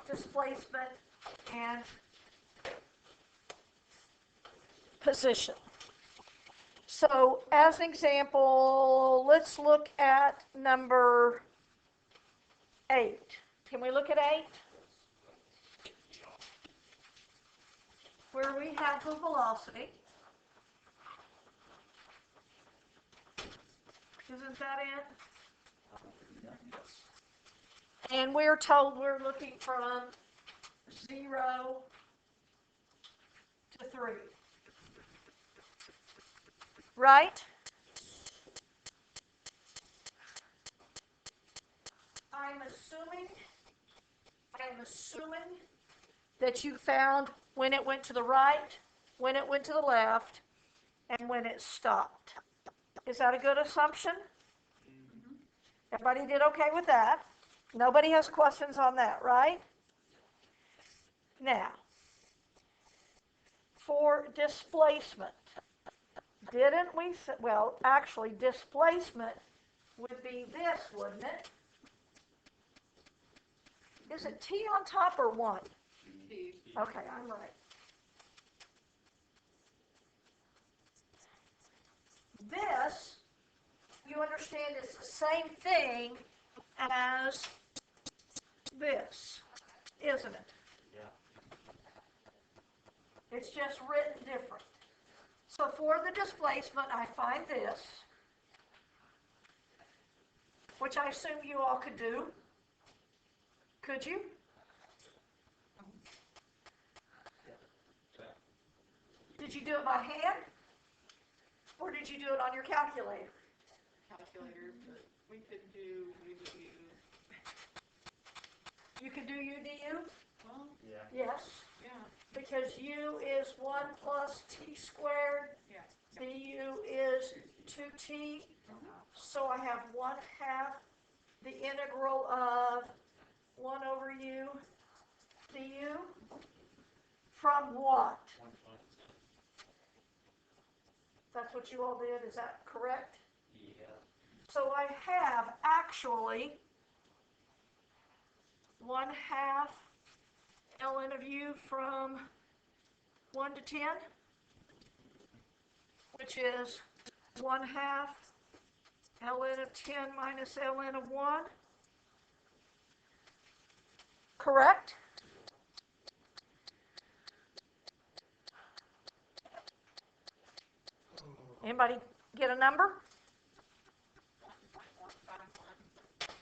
displacement and position. So as an example, let's look at number 8. Can we look at 8? Where we have the velocity. Isn't that it? And we're told we're looking from 0 to 3. Right? I'm assuming that you found when it went to the right, when it went to the left, and when it stopped. Is that a good assumption? Mm-hmm. Everybody did okay with that? Nobody has questions on that, right? Now, for displacement, didn't we, well, actually, displacement would be this, wouldn't it? Is it T on top or 1? T. Okay, I'm right. This, you understand, is the same thing as this, isn't it? Yeah. It's just written different. So for the displacement, I find this, which I assume you all could do. Could you? Did you do it by hand? Or did you do it on your calculator? Calculator, but we could do UDU. You could do UDU? Well, yeah. Yes. Yeah. Because U is 1 plus T squared. Yeah. Du is 2T. So I have 1/2 the integral of 1 over U du from what? That's what you all did, is that correct? Yeah. So I have actually 1/2 ln of U from 1 to 10, which is 1/2 ln of 10 minus ln of 1. Correct? Anybody get a number?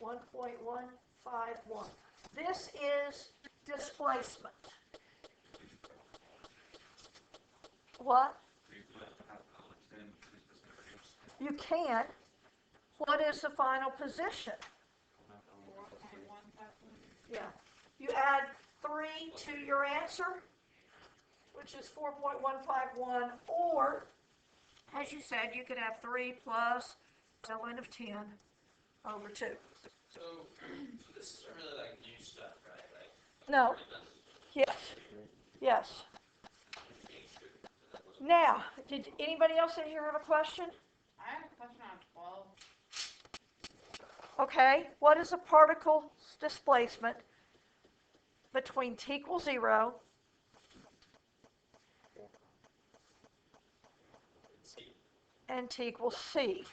1.151. This is displacement. What? You can't. What is the final position? Yeah. You add 3 to your answer, which is 4.151, or, as you said, you could have 3 plus ln of 10 over 2. So this isn't really like new stuff, right? Like, no. Yes. Yes. Now, did anybody else in here have a question? I have a question on 12. Okay. What is a particle's displacement between t equals 0 and t equals c?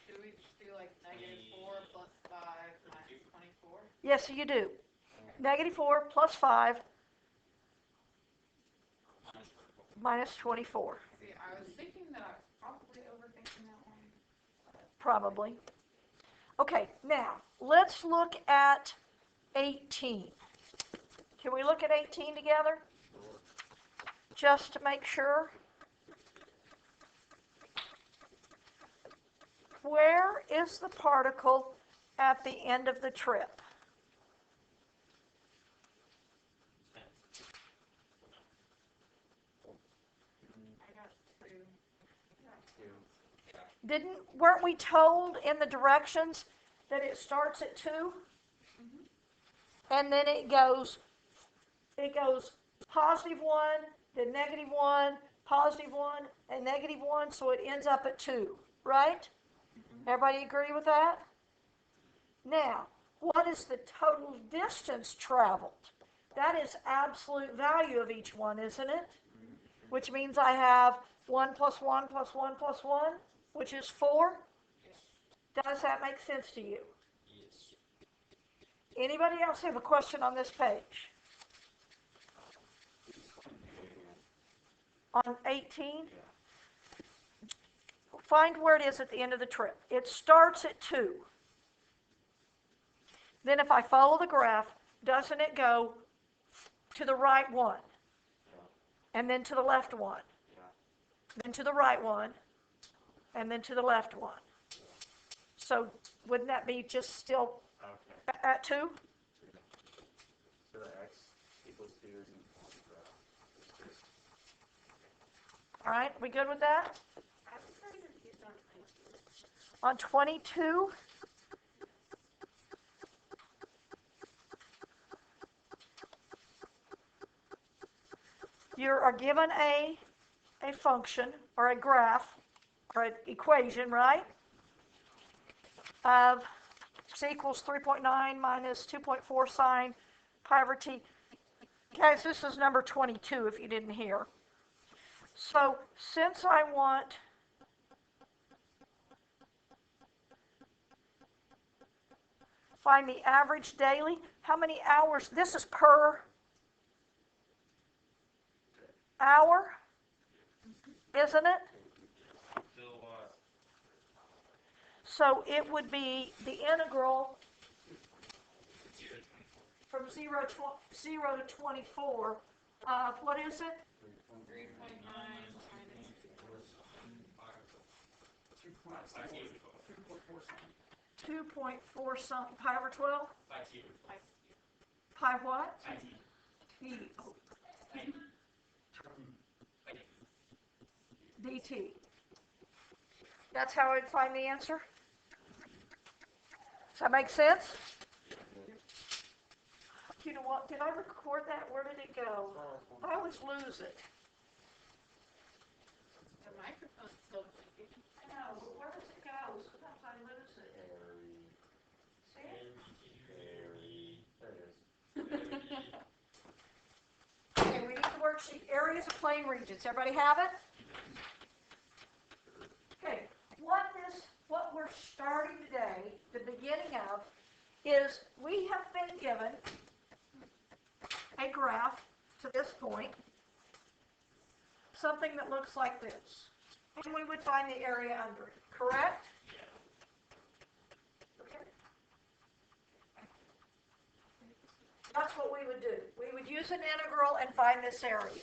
Should we just do like -4 plus 5 minus 24? Yes, you do. -4 plus 5 minus 24. See, I was thinking that I was probably overthinking that one. Probably. Okay, now, let's look at 18. Can we look at 18 together? Just to make sure. Where is the particle at the end of the trip? Weren't we told in the directions that it starts at 2? Mm-hmm. And then it goes +1, then -1, +1, and -1, so it ends up at 2, right? Mm-hmm. Everybody agree with that? Now, what is the total distance traveled? That is absolute value of each one, isn't it? Which means I have 1 plus 1 plus 1 plus 1, which is 4. Does that make sense to you? Yes. Anybody else have a question on this page? On 18? Find where it is at the end of the trip. It starts at 2. Then if I follow the graph, doesn't it go to the right 1? And then to the left 1? Then to the right 1? And then to the left 1? So wouldn't that be just still at 2? So the x equals 2 is in All right, we good with that? On 22, you are given a function or a graph or an equation, right? Of x equals 3.9 minus 2.4 sine pi over t. Guys, this is number 22 if you didn't hear. So since I want find the average daily, how many hours? This is per hour, isn't it? So it would be the integral from 0 to 24 of, what is it? 3.9 minus 2.4 something, pi over 12? Pi what? T. dt. That's how I'd find the answer? Does that make sense? You know what? Did I record that? Where did it go? I always lose it. the microphone's still clicking. I know, but where does it go? Sometimes I lose it. See? Okay, we need the worksheet. Areas of plane regions. Everybody have it? Okay, what we're starting today, the beginning of, is we have been given a graph to this point, something that looks like this. And we would find the area under it, correct? Okay. That's what we would do. We would use an integral and find this area.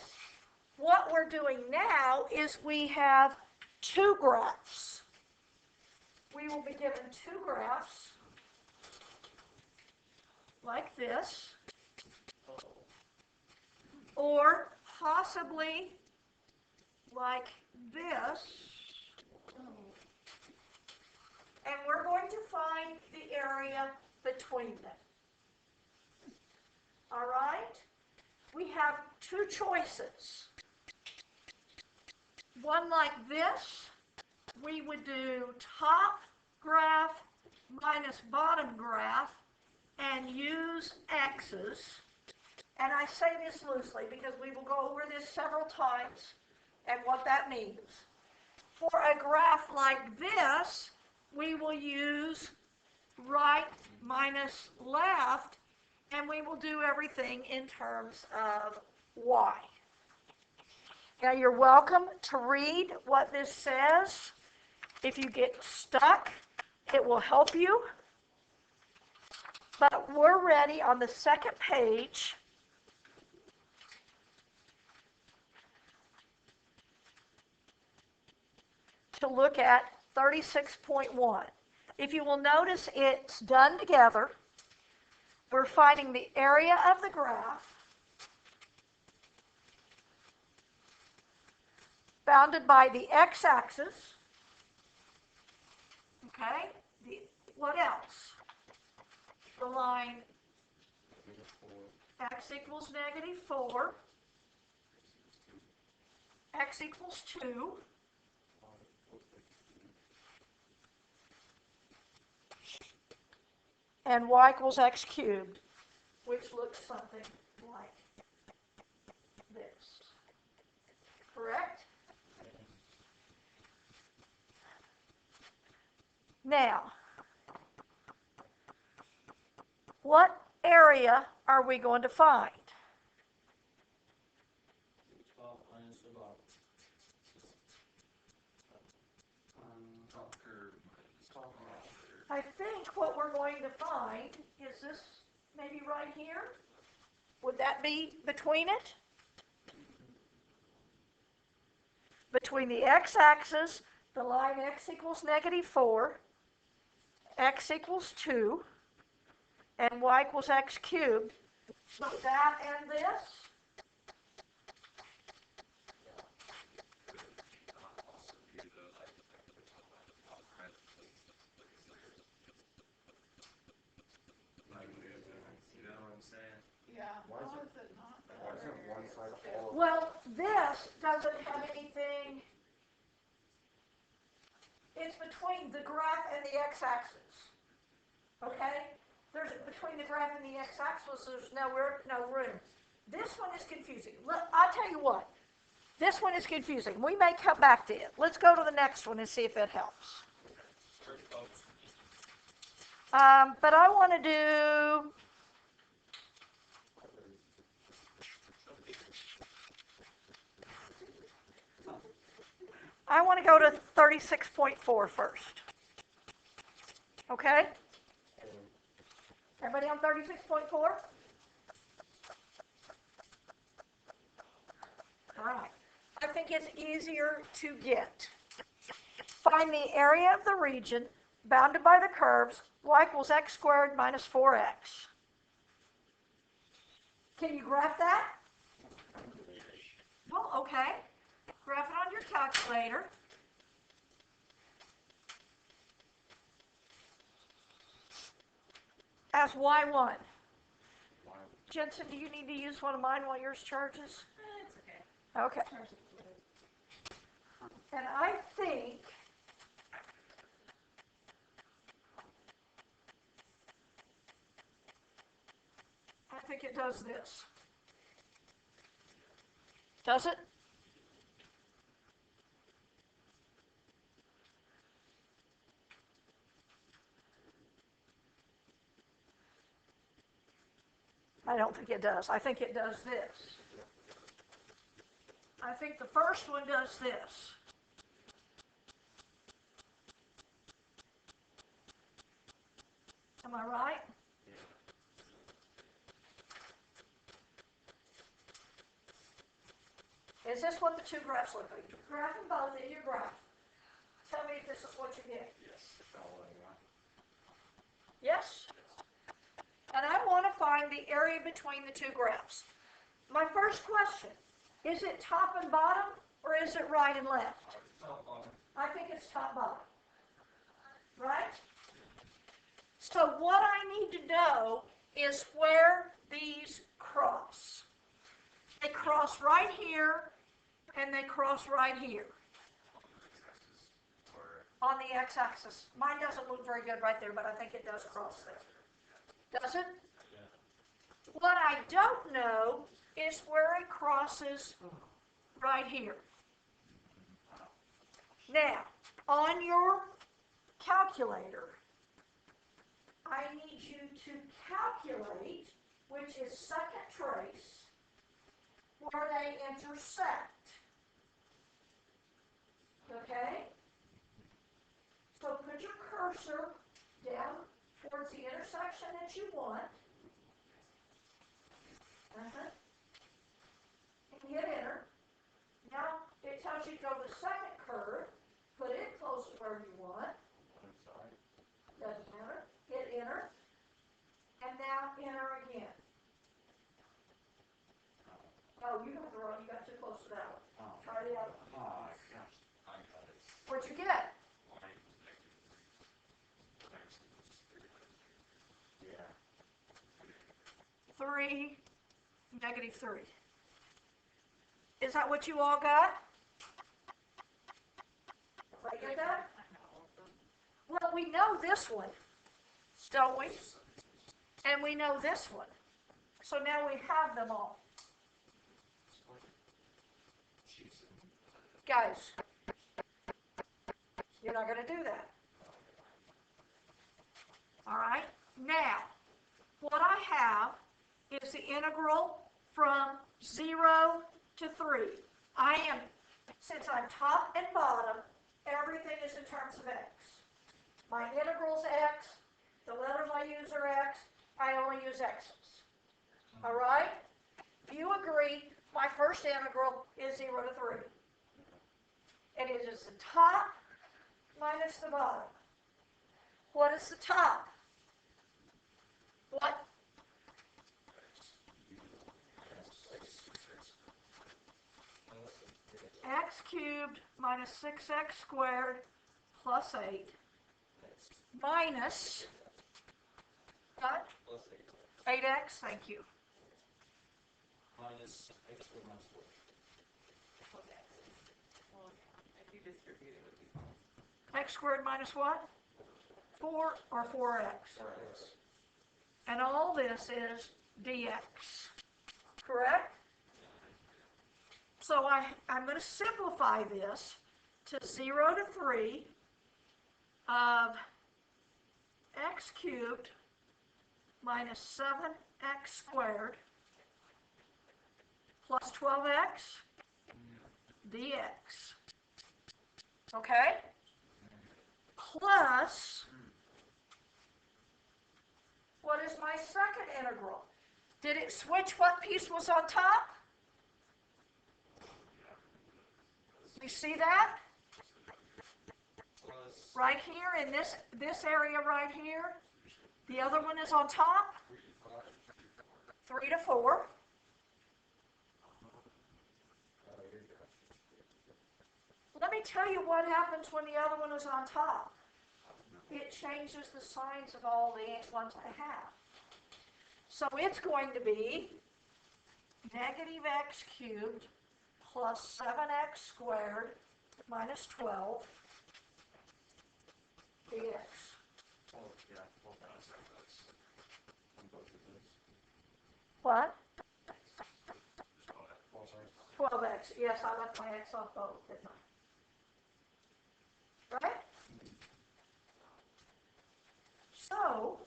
What we're doing now is we have 2 graphs. We will be given 2 graphs like this, or possibly like this, and we're going to find the area between them. All right? We have 2 choices. One like this, we would do top graph minus bottom graph and use x's. And I say this loosely because we will go over this several times and what that means. For a graph like this, we will use right minus left, and we will do everything in terms of y. Now you're welcome to read what this says. If you get stuck, it will help you. But we're ready on the second page to look at 36.1. If you will notice, it's done together. We're finding the area of the graph bounded by the x-axis. Okay? What else? The line x equals -4, x equals 2, and y equals x cubed, which looks something like this. Correct? Now, what area are we going to find? 12 minus the bottom. Top curve minus top curve. I think what we're going to find is this maybe right here. Would that be between it? Between the x-axis, the line x equals -4, x equals 2, and y equals x cubed. So that and this? You know what I'm saying? Yeah, Why how is is it not? Why isn't one side all of Well, this doesn't have anything. It's between the graph and the x-axis. Okay? There's between the graph and the x-axis, there's no room. This one is confusing. I'll tell you what. This one is confusing. We may come back to it. Let's go to the next one and see if it helps. But I want to do. I want to go to 36.4 first. Okay? Everybody on 36.4? All right. I think it's easier to get. Find the area of the region bounded by the curves y equals x squared minus 4x. Can you graph that? Well, okay. Graph it on your calculator. As y1. Jensen, do you need to use one of mine while yours charges? It's okay. Okay. And I think it does this. Does it? I don't think it does. I think it does this. I think the first one does this. Am I right? Is this what the two graphs look like? Graph them both in your graph. Tell me if this is what you get. Yes? And I want to find the area between the two graphs. My first question, is it top and bottom, or is it right and left? I think it's top bottom. Right? So what I need to know is where these cross. They cross right here, and they cross right here. On the x-axis. Mine doesn't look very good right there, but I think it does cross there. Does it? What I don't know is where it crosses right here. Now, on your calculator, I need you to calculate, which is second trace, where they intersect. Okay? So put your cursor down towards the intersection that you want. And hit enter. Now it tells you to go to the second curve. Put it close to where you want. Doesn't matter. Hit enter. And now enter again. Oh, you got the wrong. You got too close to that one. Try the other one. What'd you get? 3, -3. Is that what you all got? Did I get that? Well, we know this one, don't we? and we know this one. So now we have them all. Guys, you're not going to do that. All right? Now, what I have is the integral from 0 to 3. Since I'm top and bottom, everything is in terms of x. My integral's x, the letters I use are x, I only use x's. All right? If you agree, my first integral is 0 to 3. And it is the top minus the bottom. What is the top? What? X cubed minus 6x squared plus 8 minus what? 8x, thank you. Minus x squared minus 4. Well, if you distribute it, would be fine. X squared minus what? 4 or 4x. 4x. And all this is dx. Correct? So I'm going to simplify this to 0 to 3 of x cubed minus 7x squared plus 12x dx. Okay? Plus, what is my second integral? Did it switch what piece was on top? You see that? Right here in this area right here. The other one is on top. 3 to 4. Let me tell you what happens when the other one is on top. It changes the signs of all the ones I have. So it's going to be negative x cubed plus 7x squared minus 12 dx. Oh, yeah, 12 times x. On both of those. What? 12 times. 12x. Yes, I left my x off both, didn't I? Right? So,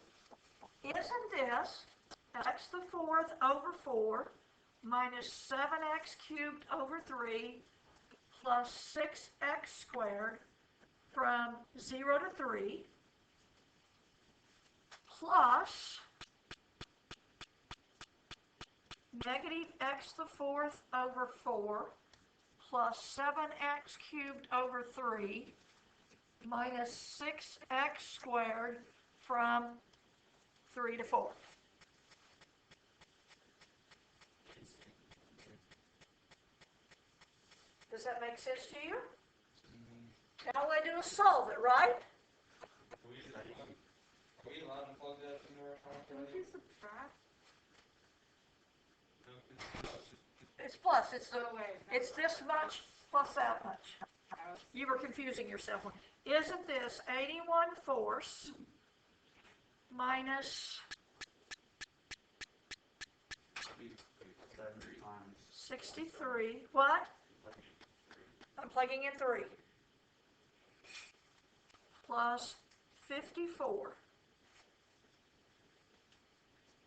isn't this x to the fourth over 4 minus 7x cubed over 3 plus 6x squared from 0 to 3 plus negative x to the fourth over 4 plus 7x cubed over 3 minus 6x squared from 3 to 4. Does that make sense to you? And all I do is solve it, right? Are we allowed to plug that into our Don't you subtract? It's plus. It's No way. it's this much plus that much. You were confusing yourself. Isn't this 81 minus 7 times. 63? What? I'm plugging in 3. Plus 54.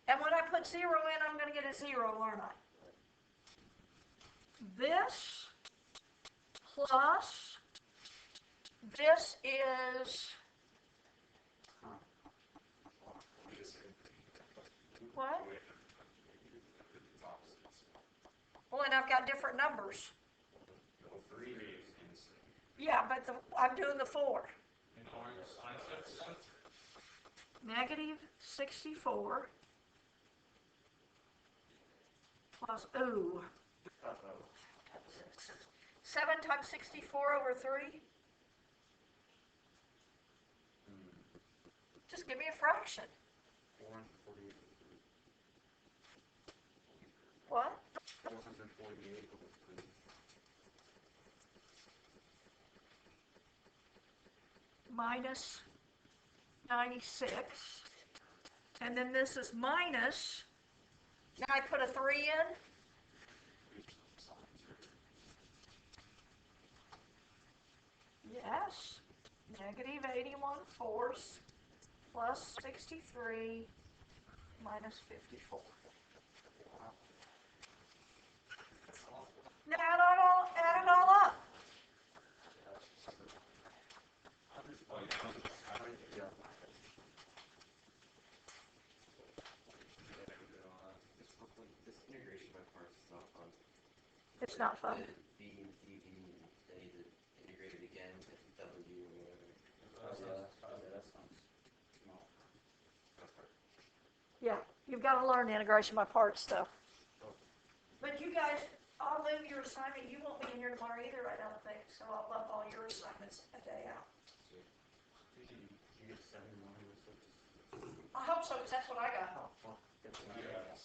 And when I put 0 in, I'm going to get a 0, aren't I? This plus this is what? Well, and I've got different numbers. Yeah, but I'm doing the 4. Negative 64 plus, 7 times 64 over 3? Just give me a fraction. 448. What? 448 over 3. Minus 96. and then this is minus. Now I put a 3 in. Yes. Negative 81/4 plus 63 minus 54. Now add it all up. This integration by parts is not fun. It's not fun. B and C, B, and then you need to integrate it again to W or whatever. That sounds small. That's hard. Yeah, you've got to learn the integration by parts stuff. But you guys, I'll move your assignment. You won't be in here tomorrow either, I don't think. So I'll bump all your assignments a day out. You get 71 over 6. I hope so, because that's what I got. Well, that's what I got.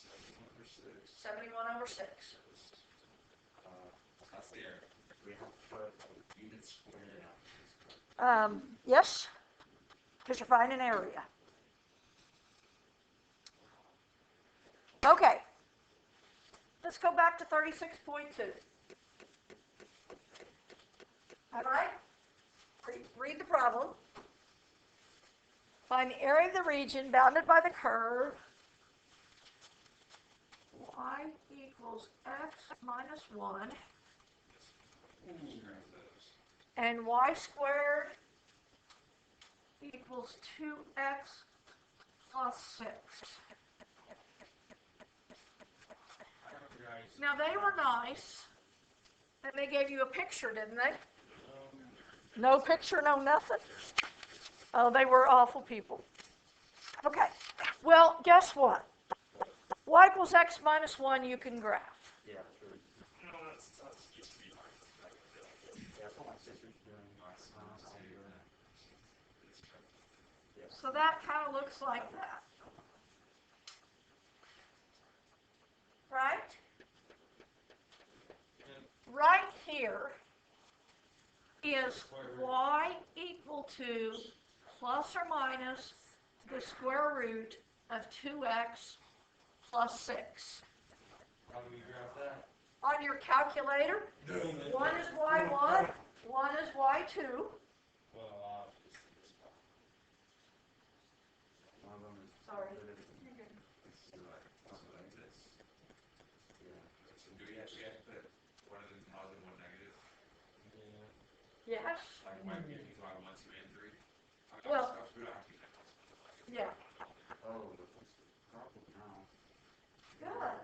71/6. That's the error. We have to put units squared it out. Yes, because you're finding area. Okay. Let's go back to 36.2. All right? Read the problem. Find the area of the region bounded by the curve y equals x minus 1 and y squared equals 2x plus 6. Now they were nice, and they gave you a picture, didn't they? No picture, no nothing. Oh, they were awful people. Okay, well, guess what? Y equals x minus 1 you can graph. Yeah, sure. That's what my sister's doing. So that kind of looks like that. Right? Right here is y equal to plus or minus the square root of 2x plus 6. How do we graph that? On your calculator, one is y1, one is y2. Well, one of them is Sorry. Do we actually have to put one of them positive, one negative? Yes. Like y equals y 1, 2, and 3. Well, yeah. Oh, it's problem now. Good.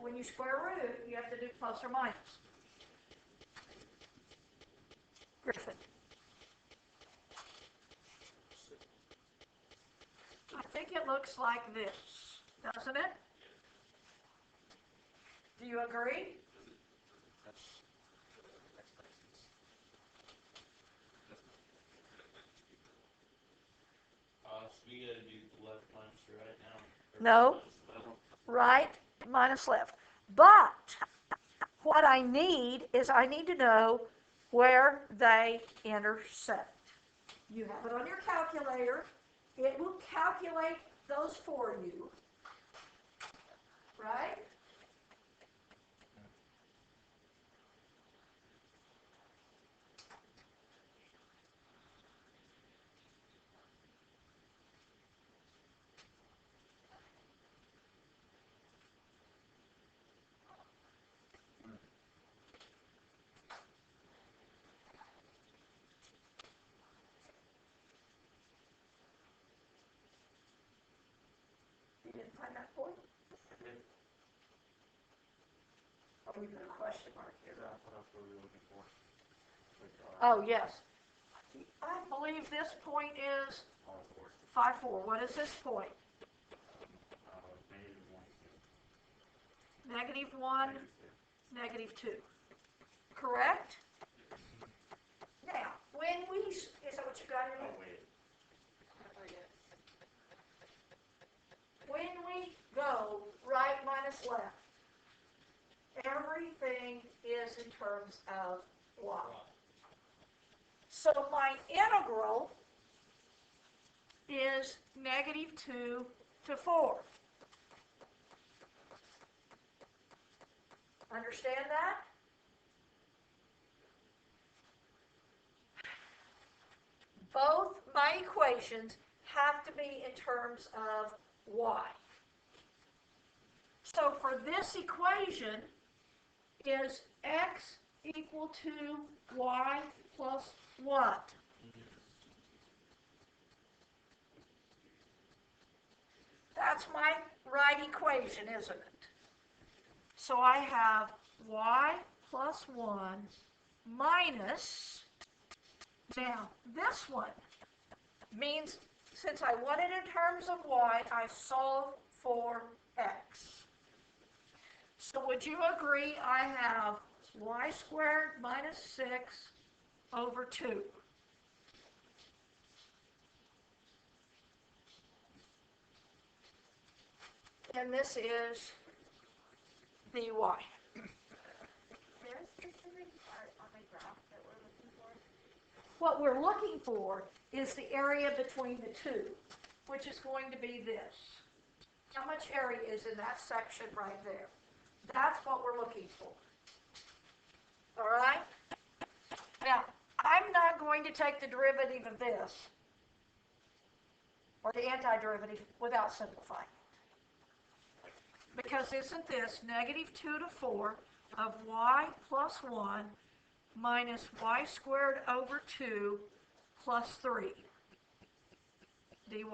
When you square root, you have to do plus or minus. Griffin. I think it looks like this, doesn't it? Do you agree? So we gotta do the left minus the right now. No. Right minus left. But what I need is I need to know where they intersect. You have it on your calculator. It will calculate those for you. Right? You didn't find that point? Oh, we put a question mark here. That's what we were looking for. Oh, yes. I believe this point is 5,4. What is this point? Negative 1. -1, -2. Correct? Now, when we, is that what you got in Oh, it? wait. When we go right minus left, everything is in terms of y. So my integral is -2 to 4. Understand that? Both my equations have to be in terms of y. So for this equation, is x equal to y plus what? That's my right equation, isn't it? So I have y plus 1 minus, now this one means since I want it in terms of y, I solve for x. So would you agree I have y squared minus 6 over 2? And this is dy. There's a specific part on the graph that we're looking for. What we're looking for is the area between the two, which is going to be this. How much area is in that section right there? That's what we're looking for. All right? Now, I'm not going to take the derivative of this, or the antiderivative, without simplifying. Because isn't this -2 to 4 of y plus 1 minus y squared over 2 plus 3 dy,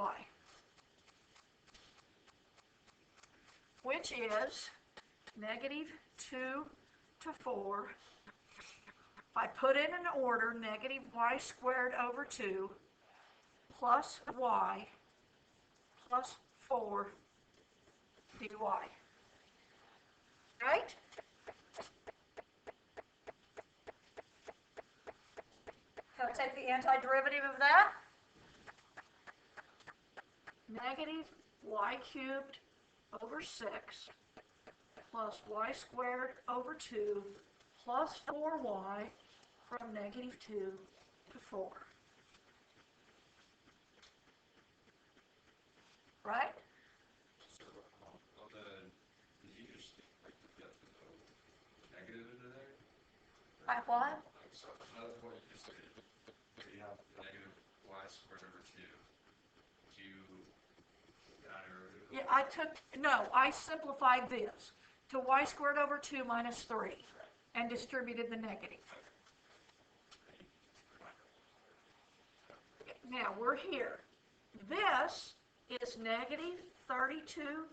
which is -2 to 4. If I put it in order, -y squared over 2 plus y plus 4 dy. Right? Can I take the antiderivative of that? -y cubed over 6 plus y squared over 2 plus 4y from -2 to 4. Right? So, on did you just get the negative into there? I what? So, another point you just said, you have negative y squared over 2. Do you add or Yeah, I simplified this to y squared over 2 minus 3 and distributed the negative. Now, we're here. This is -32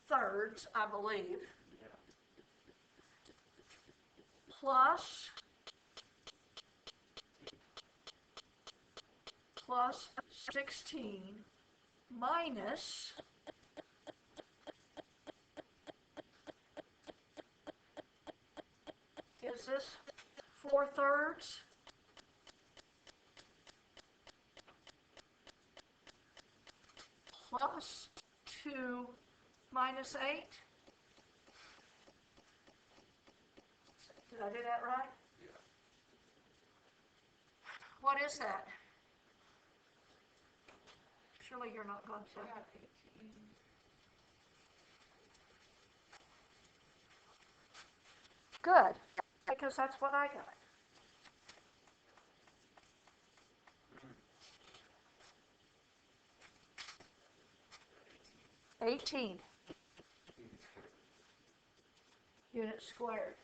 thirds, I believe, plus 16 minus is this 4 thirds? Plus 2 minus 8? Did I do that right? Yeah. What is that? Surely you're not going to. We got 18. Good, because that's what I got. $18 units squared.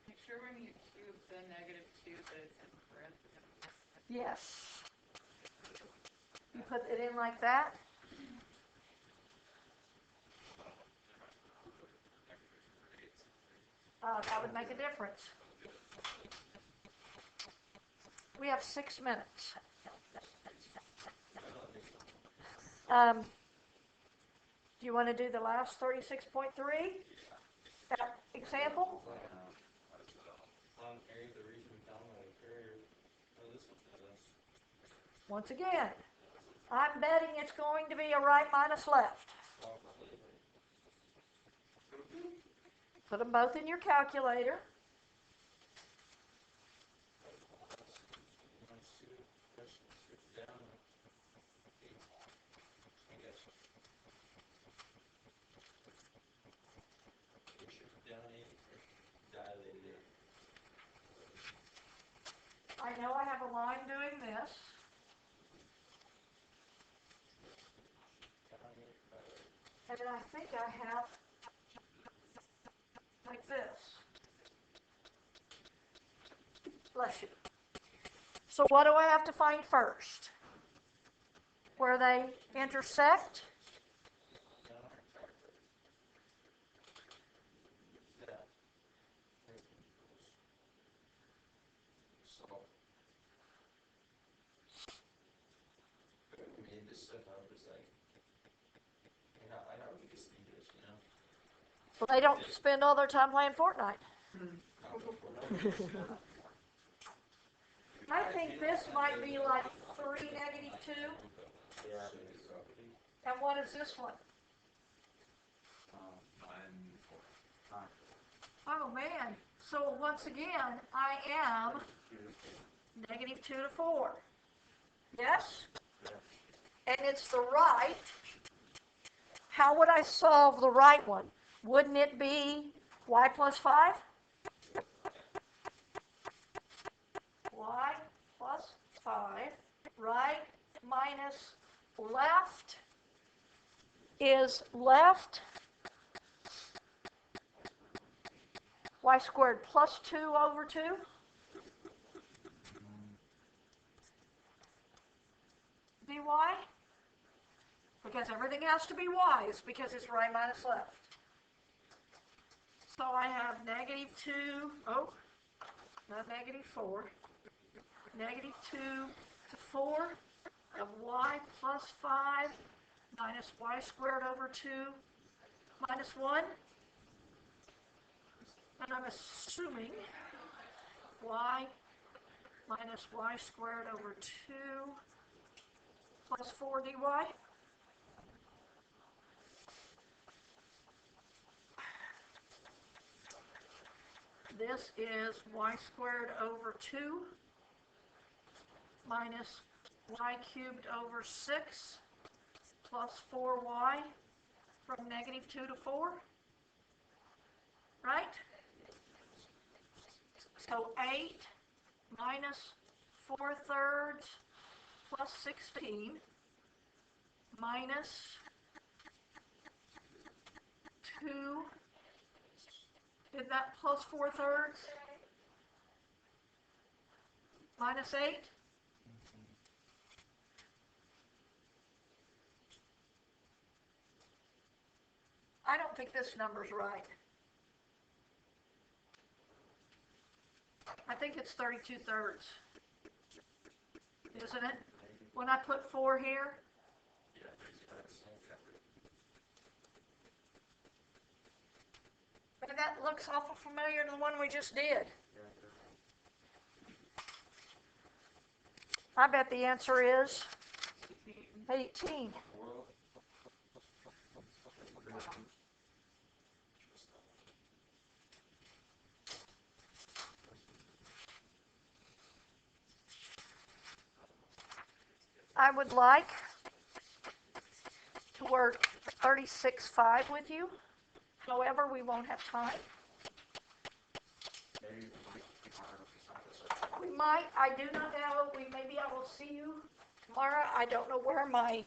Make sure when you cube the -2 that it's in parentheses. Yes. You put it in like that? That would make a difference. We have 6 minutes. Do you want to do the last 36.3? That example? Area of the region found by the carrier. Oh, this one says Once again, I'm betting it's going to be a right minus left. Put them both in your calculator. Yes. And then I think I have like this. Bless you. So what do I have to find first? Where they intersect? So, I mean, this stuff out is like, I know we just need this, you know? Well, they don't spend all their time playing Fortnite. I think this might be like 3, -2. Yeah. And what is this one? 9, 4. Oh man. So once again, I am -2 to 4. Yes? And it's the right. How would I solve the right one? Wouldn't it be y plus 5? Y plus 5, right minus left is left. Y squared plus 2 over 2. dy. Because everything has to be y's because it's right minus left. So I have -2, oh, not -4, -2 to 4 of y plus 5 minus y squared over 2 minus 1. And I'm assuming y minus y squared over 2 plus 4 dy. This is y squared over 2 minus y cubed over 6 plus 4y from -2 to 4, right? So 8 minus 4/3 plus 16 minus 2, did that plus 4/3? Minus 8? I don't think this number's right. I think it's 32/3. Isn't it? When I put 4 here? And that looks awful familiar to the one we just did. I bet the answer is 18. I would like to work 36/5 with you. However, we won't have time. We might. I do not know. We maybe I will see you tomorrow. I don't know where my